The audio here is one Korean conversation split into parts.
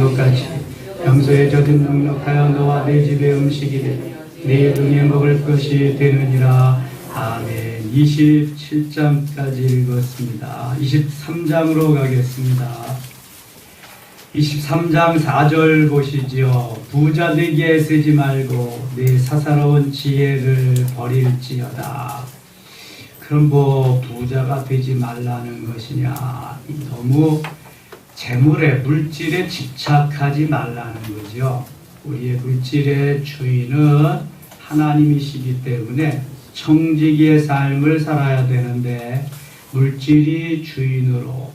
것까지 염소에 젖은 넉넉하여 너와 내 집의 음식이되 내 등에 먹을 것이 되느니라. 아멘. 27장까지 읽었습니다. 23장으로 가겠습니다. 23장 4절 보시지요. 부자 되기에 쓰지 말고 내 사사로운 지혜를 버릴지어다. 그럼 뭐 부자가 되지 말라는 것이냐? 너무 재물에, 물질에 집착하지 말라는 거죠. 우리의 물질의 주인은 하나님이시기 때문에 청지기의 삶을 살아야 되는데, 물질이 주인으로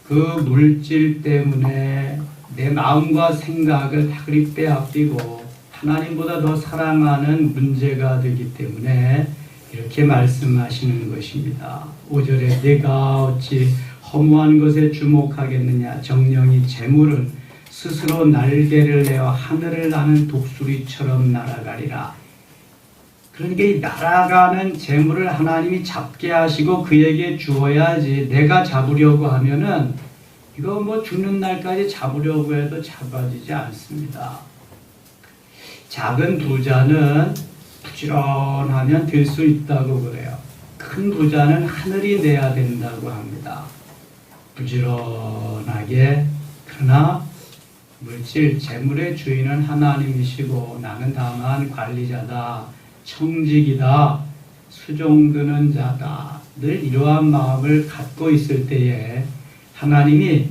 그 물질 때문에 내 마음과 생각을 다 그리 빼앗기고 하나님보다 더 사랑하는 문제가 되기 때문에 이렇게 말씀하시는 것입니다. 5절에 내가 어찌 허무한 것에 주목하겠느냐. 정령이 재물은 스스로 날개를 내어 하늘을 나는 독수리처럼 날아가리라. 그러니까 이 날아가는 재물을 하나님이 잡게 하시고 그에게 주어야지, 내가 잡으려고 하면은 이거 뭐 죽는 날까지 잡으려고 해도 잡아지지 않습니다. 작은 부자는 부지런하면 될 수 있다고 그래요. 큰 부자는 하늘이 내야 된다고 합니다. 부지런하게. 그러나 물질, 재물의 주인은 하나님이시고 나는 다만 관리자다, 청직이다, 수종드는 자다. 늘 이러한 마음을 갖고 있을 때에 하나님이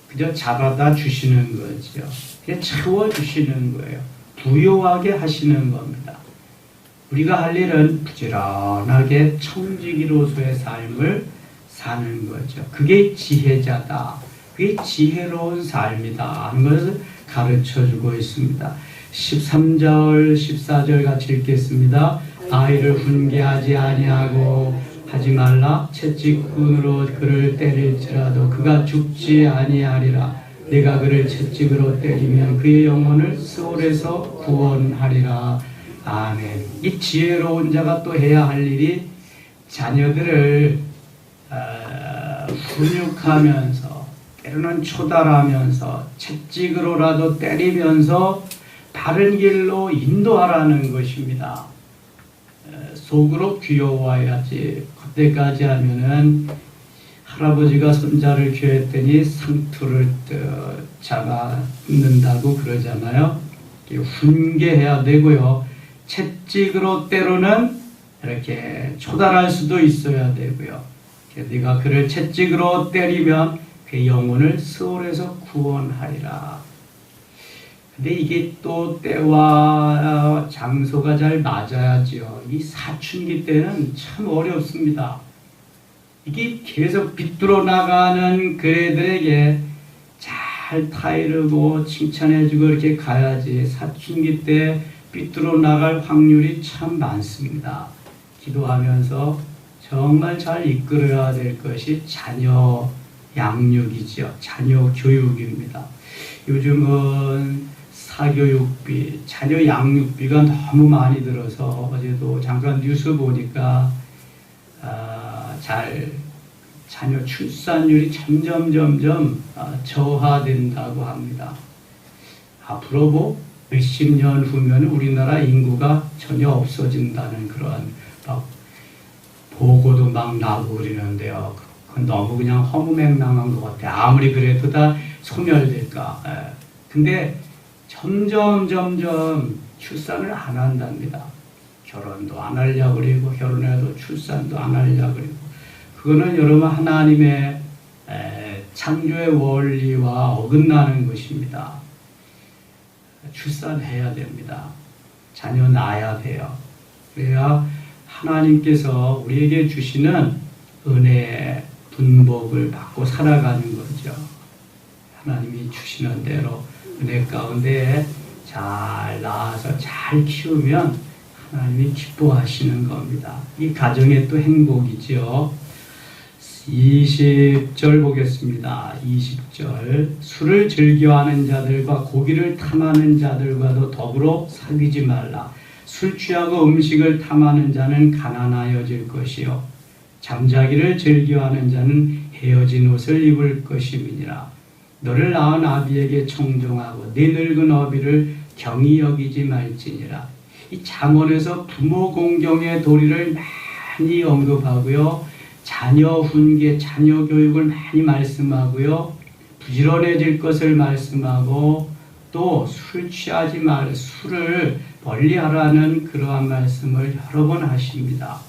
그저 잡아다 주시는 거죠. 그냥 채워주시는 거예요. 부요하게 하시는 겁니다. 우리가 할 일은 부지런하게 청지기로서의 삶을 사는 거죠. 그게 지혜자다, 그게 지혜로운 삶이다 하는 것을 가르쳐주고 있습니다. 13절, 14절 같이 읽겠습니다. 아이를 훈계하지 아니하고 하지 말라. 채찍꾼으로 그를 때릴지라도 그가 죽지 아니하리라. 내가 그를 채찍으로 때리면 그의 영혼을 스올에서 구원하리라. 아멘. 이 지혜로운 자가 또 해야 할 일이 자녀들을 훈육하면서, 때로는 초달하면서, 채찍으로라도 때리면서 바른 길로 인도하라는 것입니다. 속으로 귀여워야지. 그때까지 하면은 할아버지가 손자를 귀했더니 상투를 잡아는다고 그러잖아요. 훈계해야 되고요. 채찍으로 때로는 이렇게 초달할 수도 있어야 되고요. 네가 그를 채찍으로 때리면 그 영혼을 스올에서 구원하리라. 근데 이게 또 때와 장소가 잘 맞아야죠. 이 사춘기 때는 참 어렵습니다. 이게 계속 비뚤어 나가는 그애들에게 잘 타이르고 칭찬해주고 이렇게 가야지. 사춘기 때 비뚤어 나갈 확률이 참 많습니다. 기도하면서 정말 잘 이끌어야 될 것이 자녀 양육이죠. 자녀 교육입니다. 요즘은 사교육비, 자녀 양육비가 너무 많이 들어서 어제도 잠깐 뉴스 보니까 자녀 출산율이 점점 저하된다고 합니다. 앞으로 뭐 몇십 년 후면 우리나라 인구가 전혀 없어진다는 그런 보고도 막 나오고 그러는데요. 그건 너무 그냥 허무맹랑한 것 같아요. 아무리 그래도 다 소멸될까. 근데 점점 출산을 안 한답니다. 결혼도 안 하려고 그러고, 결혼해도 출산도 안 하려고 그러고. 그거는 여러분 하나님의 창조의 원리와 어긋나는 것입니다. 출산해야 됩니다. 자녀 낳아야 돼요. 그래야 하나님께서 우리에게 주시는 은혜의 분복을 받고 살아가는 거죠. 하나님이 주시는 대로 은혜 가운데 잘 낳아서 잘 키우면 하나님이 기뻐하시는 겁니다. 이 가정의 또 행복이죠. 20절 보겠습니다. 20절. 술을 즐겨하는 자들과 고기를 탐하는 자들과도 더불어 사귀지 말라. 술 취하고 음식을 탐하는 자는 가난하여질 것이요 잠자기를 즐겨하는 자는 헤어진 옷을 입을 것임이니라. 너를 낳은 아비에게 청종하고 네 늙은 어비를 경히 여기지 말지니라. 이 잠언에서 부모 공경의 도리를 많이 언급하고요. 자녀 훈계, 자녀 교육을 많이 말씀하고요. 부지런해질 것을 말씀하고 또 술 취하지 말, 술을 멀리하라는 그러한 말씀을 여러 번 하십니다.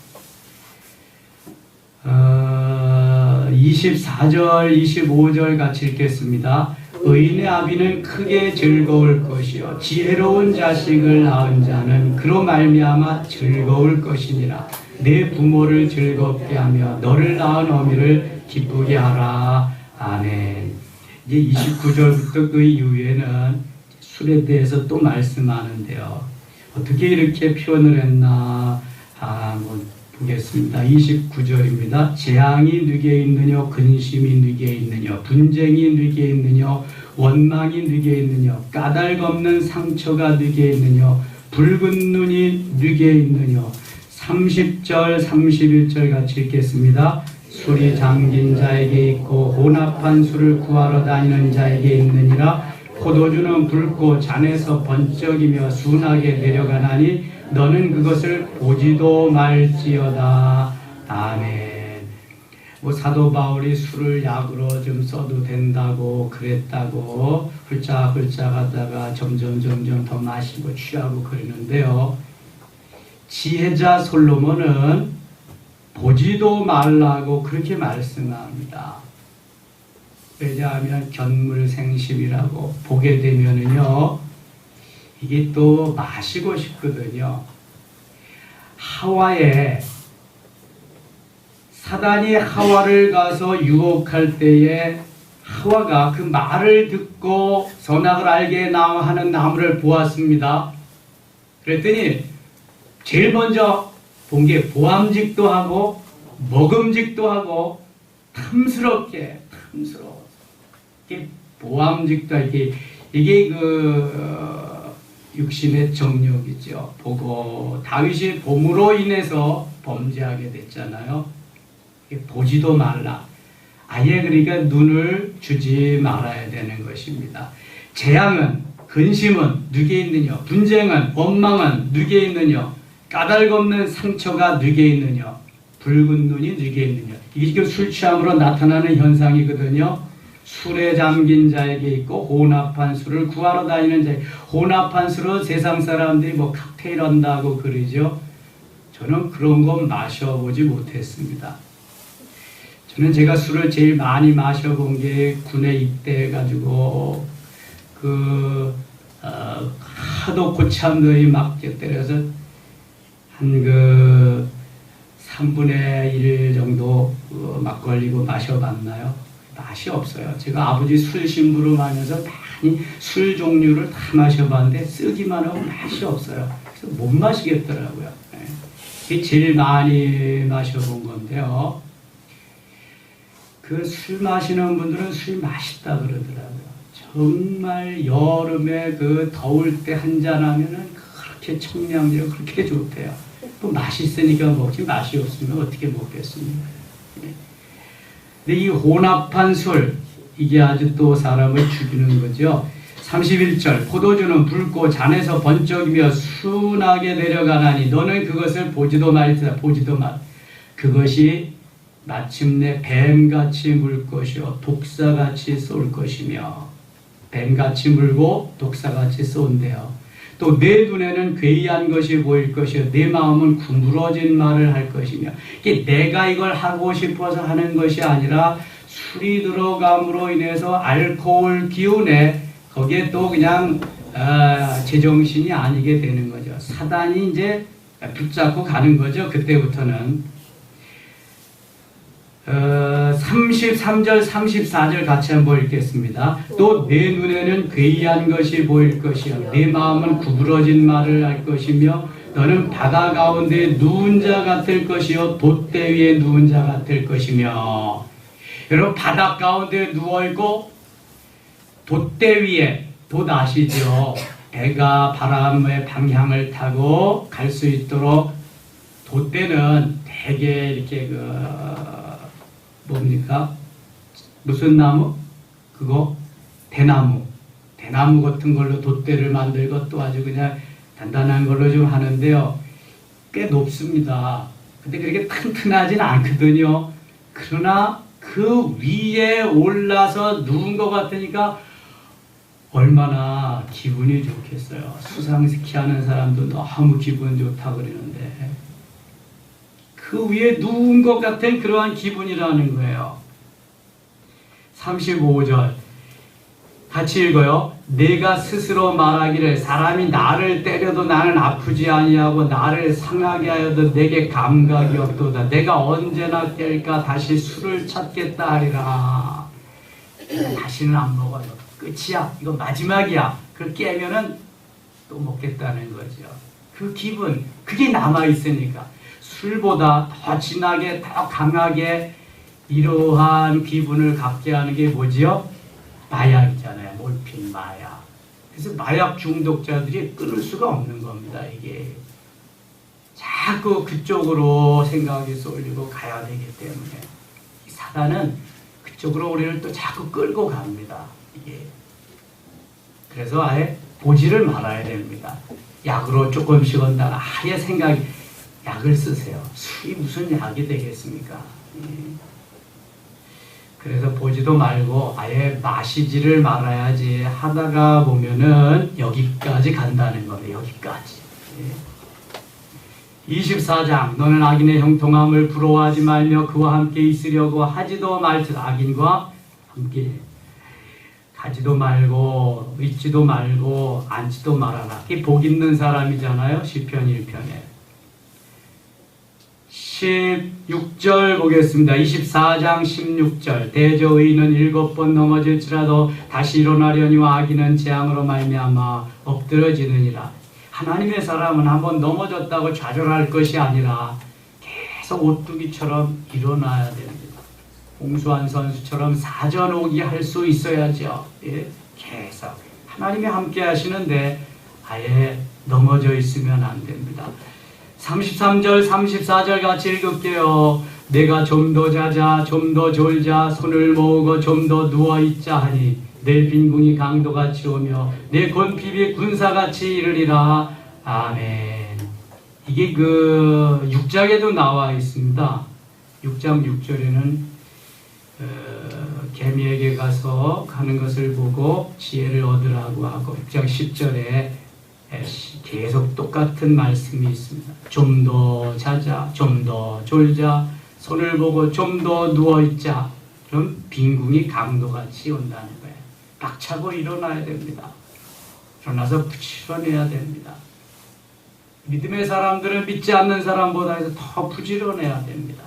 24절, 25절 같이 읽겠습니다. 의인의 아비는 크게 즐거울 것이요 지혜로운 자식을 낳은 자는 그로 말미암아 즐거울 것이니라. 내 부모를 즐겁게 하며 너를 낳은 어미를 기쁘게 하라. 아멘. 이제 29절부터 그 이후에는 술에 대해서 또 말씀하는데요. 어떻게 이렇게 표현을 했나 한번 보겠습니다. 29절입니다. 재앙이 네게 있느냐, 근심이 네게 있느냐, 분쟁이 네게 있느냐, 원망이 네게 있느냐, 까닭 없는 상처가 네게 있느냐, 붉은 눈이 네게 있느냐. 30절, 31절 같이 읽겠습니다. 술이 잠긴 자에게 있고 혼합한 술을 구하러 다니는 자에게 있느니라. 포도주는 붉고 잔에서 번쩍이며 순하게 내려가나니 너는 그것을 보지도 말지어다. 아멘. 사도 바울이 술을 약으로 좀 써도 된다고 그랬다고 훌쩍훌쩍 하다가 점점 더 마시고 취하고 그러는데요. 지혜자 솔로몬은 보지도 말라고 그렇게 말씀합니다. 왜냐하면 견물생심이라고 보게 되면은요, 이게 또 마시고 싶거든요. 사단이 하와를 가서 유혹할 때에 하와가 그 말을 듣고 선악을 알게 하는 나무를 보았습니다. 그랬더니 제일 먼저 본 게 보암직도 하고 먹음직도 하고 탐스러워. 이게 보암직도 이게 육신의 정욕이죠. 보고 다윗이 봄으로 인해서 범죄하게 됐잖아요. 보지도 말라. 아예 그러니까 눈을 주지 말아야 되는 것입니다. 재앙은, 근심은 누게 있느냐, 분쟁은, 원망은 누게 있느냐, 까닭 없는 상처가 누게 있느냐, 붉은 눈이 누게 있느냐. 이게 지금 술 취함으로 나타나는 현상이거든요. 술에 잠긴 자에게 있고 혼합한 술을 구하러 다니는 자에게. 혼합한 술은 세상 사람들이 칵테일 한다고 그러죠. 저는 그런 건 마셔보지 못했습니다. 저는 제가 술을 제일 많이 마셔본 게 군에 입대해가지고 하도 고참들이 막 때려서 한 3분의 1 정도 막걸리고 마셔봤나요? 맛이 없어요. 제가 아버지 술 심부름 하면서 많이 술 종류를 다 마셔봤는데 쓰기만 하고 맛이 없어요. 그래서 못 마시겠더라고요. 이게 제일 많이 마셔본 건데요. 그 술 마시는 분들은 술 맛있다 그러더라고요. 정말 여름에 더울 때 한잔하면은 그렇게 청량제로 그렇게 좋대요. 또 맛있으니까 먹지, 맛이 없으면 어떻게 먹겠습니까? 근데 이 혼합한 술, 이게 아주 또 사람을 죽이는 거죠. 31절, 포도주는 붉고 잔에서 번쩍이며 순하게 내려가나니 너는 그것을 보지도 말지다. 보지도 말. 그것이 마침내 뱀같이 물 것이요 독사같이 쏠 것이며. 뱀같이 물고 독사같이 쏜대요. 또 내 눈에는 괴이한 것이 보일 것이요 내 마음은 구부러진 말을 할 것이며. 이게 내가 이걸 하고 싶어서 하는 것이 아니라 술이 들어감으로 인해서 알코올 기운에 거기에 또 그냥 제정신이 아니게 되는 거죠. 사단이 이제 붙잡고 가는 거죠. 그때부터는. 33절, 34절 같이 한번 읽겠습니다. 또 내 눈에는 괴이한 것이 보일 것이요 내 마음은 구부러진 말을 할 것이며 너는 바다 가운데 누운 자 같을 것이요 돛대 위에 누운 자 같을 것이며. 여러분, 바다 가운데 누워있고 돛대 위에, 돛 아시죠? 배가 바람의 방향을 타고 갈 수 있도록. 돛대는 되게 이렇게 뭡니까? 무슨 나무? 그거? 대나무 같은 걸로 돛대를 만들 것도 아주 그냥 단단한 걸로 좀 하는데요. 꽤 높습니다. 근데 그렇게 튼튼하진 않거든요. 그러나 그 위에 올라서 누운 것 같으니까 얼마나 기분이 좋겠어요. 수상스키 하는 사람도 너무 기분 좋다 그러는데 그 위에 누운 것 같은 그러한 기분이라는 거예요. 35절 같이 읽어요. 내가 스스로 말하기를 사람이 나를 때려도 나는 아프지 아니하고 나를 상하게 하여도 내게 감각이 없도다. 내가 언제나 깰까 다시 술을 찾겠다 하리라. 다시는 안 먹어요. 끝이야. 이거 마지막이야. 그걸 깨면은 또 먹겠다는 거죠. 그 기분, 그게 남아있으니까 술보다 더 진하게 더 강하게 이러한 기분을 갖게 하는 게 뭐지요? 마약이잖아요. 몰핀, 마약. 그래서 마약 중독자들이 끊을 수가 없는 겁니다. 이게 자꾸 그쪽으로 생각이 쏠리고 가야 되기 때문에 사단은 그쪽으로 우리를 또 자꾸 끌고 갑니다. 이게 그래서 아예 보지를 말아야 됩니다. 약으로 조금씩 온다나 아예 생각이 약을 쓰세요. 술이 무슨 약이 되겠습니까? 그래서 보지도 말고 아예 마시지를 말아야지 하다가 보면은 여기까지 간다는 거예요. 여기까지. 24장 너는 악인의 형통함을 부러워하지 말며 그와 함께 있으려고 하지도 말듯 악인과 함께 가지도 말고 있지도 말고 앉지도 말아라. 이 복 있는 사람이잖아요. 시편 1편에 16절 보겠습니다. 24장 16절 대저 의인은 7번 넘어질지라도 다시 일어나려니와 악인은 재앙으로 말미암아 엎드러지느니라. 하나님의 사람은 한번 넘어졌다고 좌절할 것이 아니라 계속 오뚜기처럼 일어나야 됩니다. 홍수환 선수처럼 사전오기 할 수 있어야죠. 예? 계속 하나님이 함께 하시는데 아예 넘어져 있으면 안 됩니다. 33절 34절 같이 읽을게요. 내가 좀 더 자자 좀 더 졸자 손을 모으고 좀 더 누워있자 하니 내 빈궁이 강도같이 오며 내 권핍이 군사같이 이르리라. 아멘. 이게 그 6장에도 나와 있습니다. 6장 6절에는 개미에게 가서 가는 것을 보고 지혜를 얻으라고 하고 6장 10절에 계속 똑같은 말씀이 있습니다. 좀 더 자자, 좀 더 졸자, 손을 보고 좀 더 누워있자. 그럼 빈궁이 강도같이 온다는 거예요. 빡차고 일어나야 됩니다. 일어나서 부지런해야 됩니다. 믿음의 사람들은 믿지 않는 사람보다 더 부지런해야 됩니다.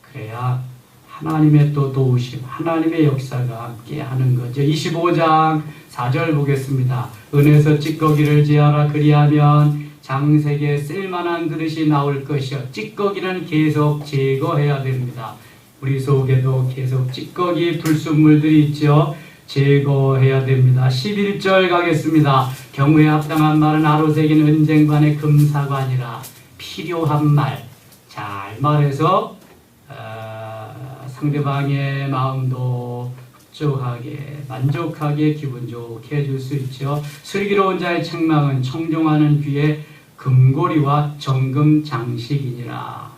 그래야 하나님의 또 도우심, 하나님의 역사가 함께 하는 거죠. 25장 4절 보겠습니다. 은에서 찌꺼기를 제하라. 그리하면 장색에 쓸만한 그릇이 나올 것이요. 찌꺼기는 계속 제거해야 됩니다. 우리 속에도 계속 찌꺼기 불순물들이 있죠. 제거해야 됩니다. 11절 가겠습니다. 경우에 합당한 말은 아로새긴 은쟁반의 금사관이라. 필요한 말, 잘 말해서 상대방의 마음도 흡족하게 만족하게 기분 좋게 해줄 수 있죠. 슬기로운 자의 책망은 청종하는 귀에 금고리와 정금 장식이니라.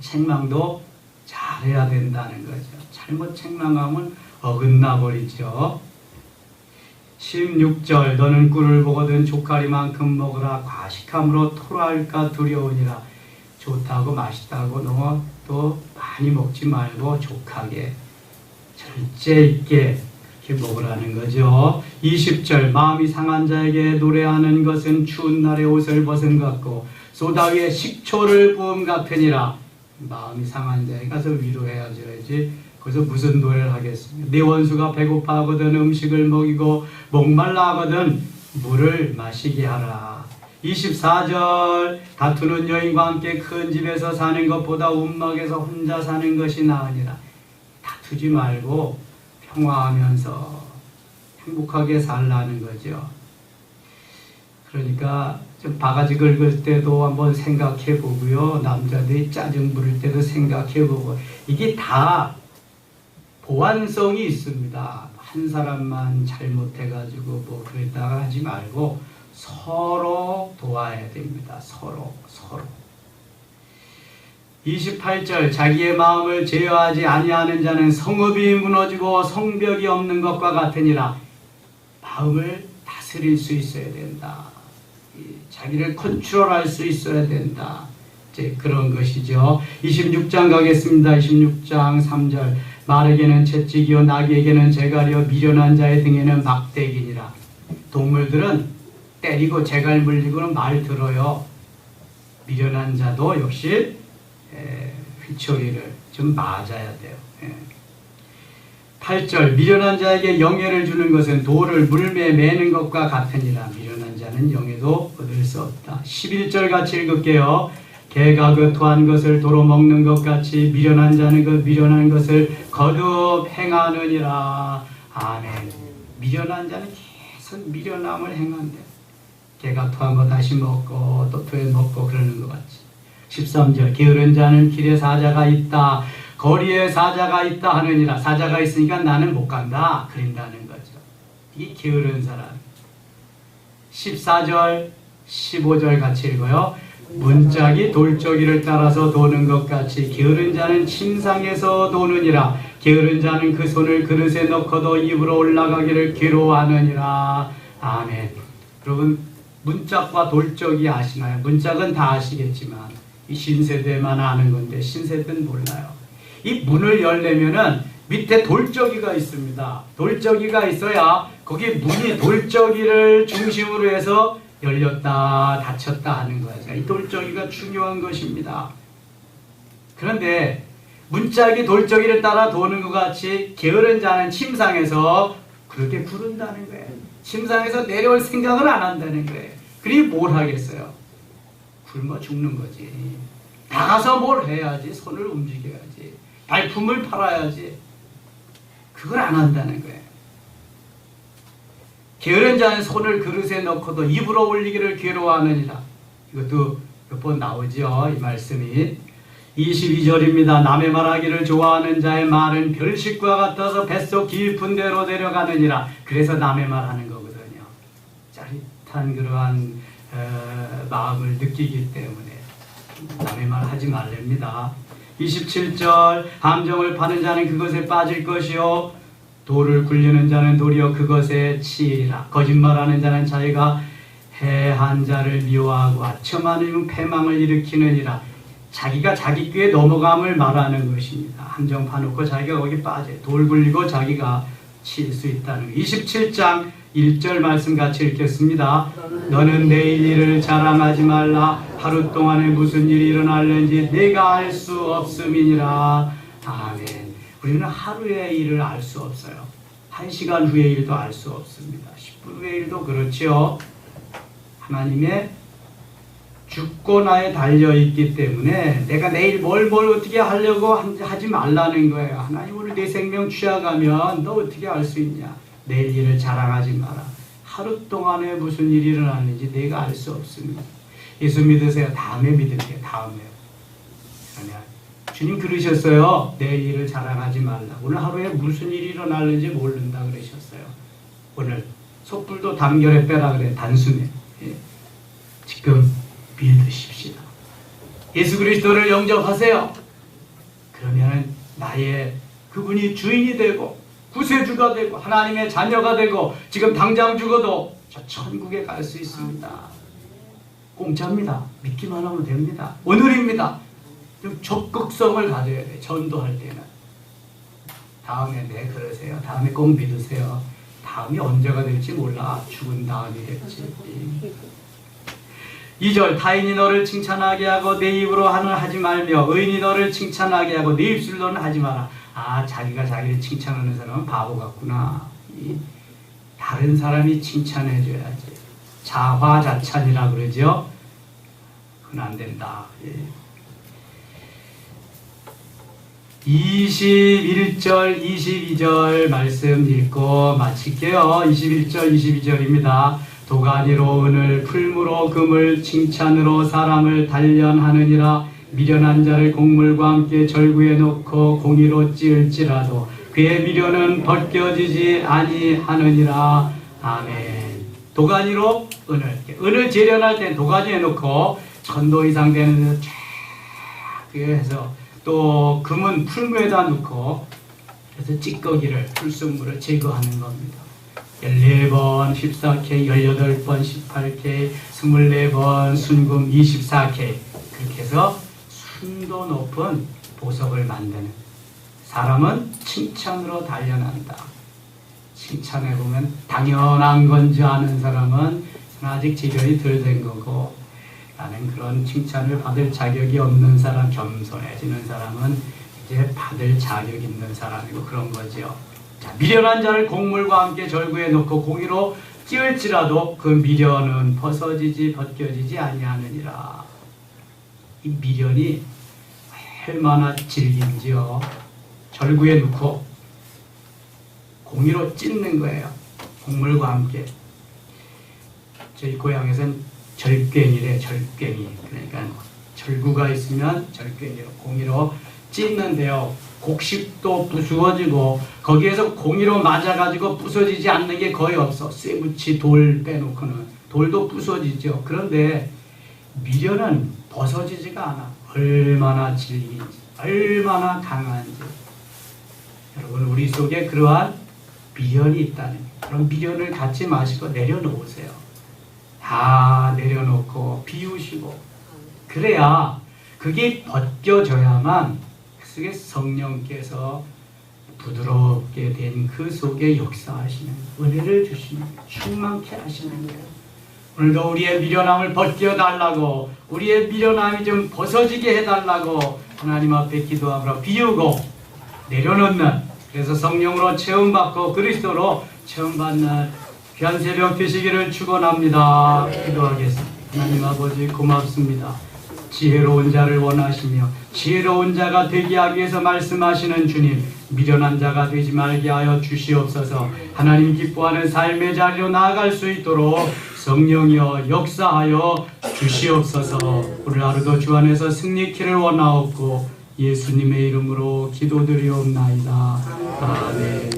책망도 잘해야 된다는 거죠. 잘못 책망하면 어긋나 버리죠. 16절 너는 꿀을 보거든 조카리만큼 먹으라. 과식함으로 토로할까 두려우니라. 좋다고 맛있다고 너무 또 많이 먹지 말고 족하게 절제 있게 그렇게 먹으라는 거죠. 20절 마음이 상한 자에게 노래하는 것은 추운 날에 옷을 벗은 것 같고 소다 위에 식초를 부음 같으니라. 마음이 상한 자에 가서 위로해야지 거기서 무슨 노래를 하겠습니까? 네 원수가 배고파하거든 음식을 먹이고 목말라 하거든 물을 마시게 하라. 24절 다투는 여인과 함께 큰 집에서 사는 것보다 움막에서 혼자 사는 것이 나으니라. 다투지 말고 평화하면서 행복하게 살라는 거죠. 그러니까 좀 바가지 긁을 때도 한번 생각해 보고요. 남자들이 짜증 부릴 때도 생각해 보고 이게 다 보완성이 있습니다. 한 사람만 잘못해가지고 뭐 그랬다가 하지 말고 서로 도와야 됩니다. 서로. 28절 자기의 마음을 제어하지 아니하는 자는 성읍이 무너지고 성벽이 없는 것과 같으니라. 마음을 다스릴 수 있어야 된다. 자기를 컨트롤할 수 있어야 된다. 이제 그런 것이죠. 26장 가겠습니다. 26장 3절 말에게는 채찍이요 나귀에게는 재갈이요 미련한 자의 등에는 막대기니라. 동물들은 때리고 재갈 물리고는 말 들어요. 미련한 자도 역시 휘초리를 좀 맞아야 돼요. 8절 미련한 자에게 영예를 주는 것은 돌을 물매에 매는 것과 같으니라. 미련한 자는 영예도 얻을 수 없다. 11절 같이 읽을게요. 개가 그 토한 것을 도로 먹는 것 같이 미련한 자는 그 미련한 것을 거듭 행하느니라. 아멘. 미련한 자는 계속 미련함을 행한대. 개가 토한 거 다시 먹고 또 토해 먹고 그러는 것 같이. 13절 게으른 자는 길에 사자가 있다 거리에 사자가 있다 하느니라. 사자가 있으니까 나는 못 간다 그런다는 거죠. 이 게으른 사람. 14절 15절 같이 읽어요. 문짝이 돌저기를 따라서 도는 것 같이 게으른 자는 침상에서 도느니라. 게으른 자는 그 손을 그릇에 넣고도 입으로 올라가기를 괴로워하느니라. 아멘. 여러분 문짝과 돌적이 아시나요? 문짝은 다 아시겠지만 이 신세대만 아는 건데 신세대는 몰라요. 이 문을 열려면은 밑에 돌적이가 있습니다. 돌적이가 있어야 거기 문이 돌적이를 중심으로 해서 열렸다 닫혔다 하는 거예요. 이 돌적이가 중요한 것입니다. 그런데 문짝이 돌적이를 따라 도는 것 같이 게으른 자는 침상에서 그렇게 구른다는 거예요. 침상에서 내려올 생각을 안 한다는 거예요. 그리고 뭘 하겠어요? 굶어 죽는 거지. 나가서 뭘 해야지. 손을 움직여야지. 발품을 팔아야지. 그걸 안 한다는 거예요. 게으른 자는 손을 그릇에 넣고도 입으로 올리기를 괴로워하느니라. 이것도 몇 번 나오죠. 이 말씀이. 22절입니다. 남의 말하기를 좋아하는 자의 말은 별식과 같아서 뱃속 깊은 데로 내려가느니라. 그래서 남의 말하는 거거든요. 짜릿한 그러한 마음을 느끼기 때문에 남의 말 하지 말랍니다. 27절 함정을 파는 자는 그것에 빠질 것이요 돌을 굴리는 자는 도리어 그것에 치이라. 거짓말하는 자는 자기가 해한 자를 미워하고 아첨하는 패망을 일으키느니라. 자기가 자기 꾀에 넘어감을 말하는 것입니다. 함정 파놓고 자기가 거기 빠져 돌 굴리고 자기가 칠 수 있다는 27장 1절 말씀 같이 읽겠습니다. 너는 내일 일을 자랑하지 말라. 하루 동안에 무슨 일이 일어날는지 내가 알 수 없음이니라. 아멘. 우리는 하루의 일을 알 수 없어요. 1시간 후의 일도 알 수 없습니다. 10분 후의 일도 그렇지요. 하나님의 주권하에 달려있기 때문에 내가 내일 뭘 어떻게 하려고 하지 말라는 거예요. 하나님 오늘 내 생명 취하가면 너 어떻게 알 수 있냐. 내일 일을 자랑하지 마라. 하루 동안에 무슨 일이 일어났는지 내가 알 수 없습니다. 예수 믿으세요. 다음에 믿을게요. 다음에요. 그러면 주님 그러셨어요. 내일 일을 자랑하지 말라. 오늘 하루에 무슨 일이 일어날는지 모른다 그러셨어요. 오늘 촛불도 단결에 빼라 그래. 단숨에. 예. 지금 믿으십시다. 예수 그리스도를 영접하세요. 그러면 나의 그분이 주인이 되고 구세주가 되고 하나님의 자녀가 되고 지금 당장 죽어도 저 천국에 갈 수 있습니다. 공짜입니다. 믿기만 하면 됩니다. 오늘입니다. 좀 적극성을 가져야 돼요. 전도할 때는. 다음에 네 그러세요. 다음에 꼭 믿으세요. 다음이 언제가 될지 몰라. 죽은 다음이 될지. 2절 타인이 너를 칭찬하게 하고 내 입으로 하지 말며 의인이 너를 칭찬하게 하고 내 입술로는 하지 마라. 아, 자기가 자기를 칭찬하는 사람은 바보 같구나. 다른 사람이 칭찬해줘야지. 자화자찬이라 그러죠. 그건 안 된다. 21절, 22절 말씀 읽고 마칠게요. 21절, 22절입니다. 도가니로 은을, 풀무로 금을, 칭찬으로 사람을 단련하느니라. 미련한 자를 곡물과 함께 절구에 놓고 공의로 찌을지라도 그의 미련은 벗겨지지 아니하느니라. 아멘. 도가니로 은을 재련할 때 도가니에 넣고 천도 이상 되는 데쫙 해서, 또 금은 풀무에다 넣고, 그래서 찌꺼기를 풀순물을 제거하는 겁니다. 14번 14K, 18번 18K, 24번 순금 24K, 그렇게 해서 순도 높은 보석을 만드는. 사람은 칭찬으로 단련한다. 칭찬해보면 당연한 건지 아는 사람은 아직 지련이 덜 된 거고, 나는 그런 칭찬을 받을 자격이 없는 사람, 겸손해지는 사람은 이제 받을 자격 있는 사람이고, 그런 거죠. 자, 미련한 자를 곡물과 함께 절구에 넣고 공의로 찌을지라도 그 미련은 벗겨지지 아니하느니라. 이 미련이 얼마나 질긴지요. 절구에 넣고 공의로 찢는 거예요. 곡물과 함께. 저희 고향에서는 절괭이래, 절괭이. 그러니까 절구가 있으면 절괭이로, 공의로 찢는데요. 곡식도 부수어지고 거기에서 공의로 맞아가지고 부서지지 않는 게 거의 없어. 쇠붙이 돌 빼놓고는. 돌도 부서지죠. 그런데 미련은 벗어지지가 않아. 얼마나 질긴지, 얼마나 강한지. 여러분, 우리 속에 그러한 미련이 있다는, 그런 미련을 갖지 마시고 내려놓으세요. 다 내려놓고 비우시고, 그래야 그게 벗겨져야만 그 속에 성령께서 부드럽게 된 그 속에 역사하시는, 은혜를 주시는, 충만케 하시는 거예요. 오늘도 우리의 미련함을 벗겨달라고, 우리의 미련함이 좀 벗어지게 해달라고 하나님 앞에 기도하므로 비우고 내려놓는, 그래서 성령으로 체험받고 그리스도로 체험받는 귀한 새벽 되시기를 축원합니다. 기도하겠습니다. 하나님 아버지, 고맙습니다. 지혜로운 자를 원하시며 지혜로운 자가 되게 하기 위해서 말씀하시는 주님, 미련한 자가 되지 말게 하여 주시옵소서. 하나님 기뻐하는 삶의 자리로 나아갈 수 있도록 성령이여 역사하여 주시옵소서. 오늘 하루도 주 안에서 승리키를 원하옵고 예수님의 이름으로 기도드리옵나이다. 아멘.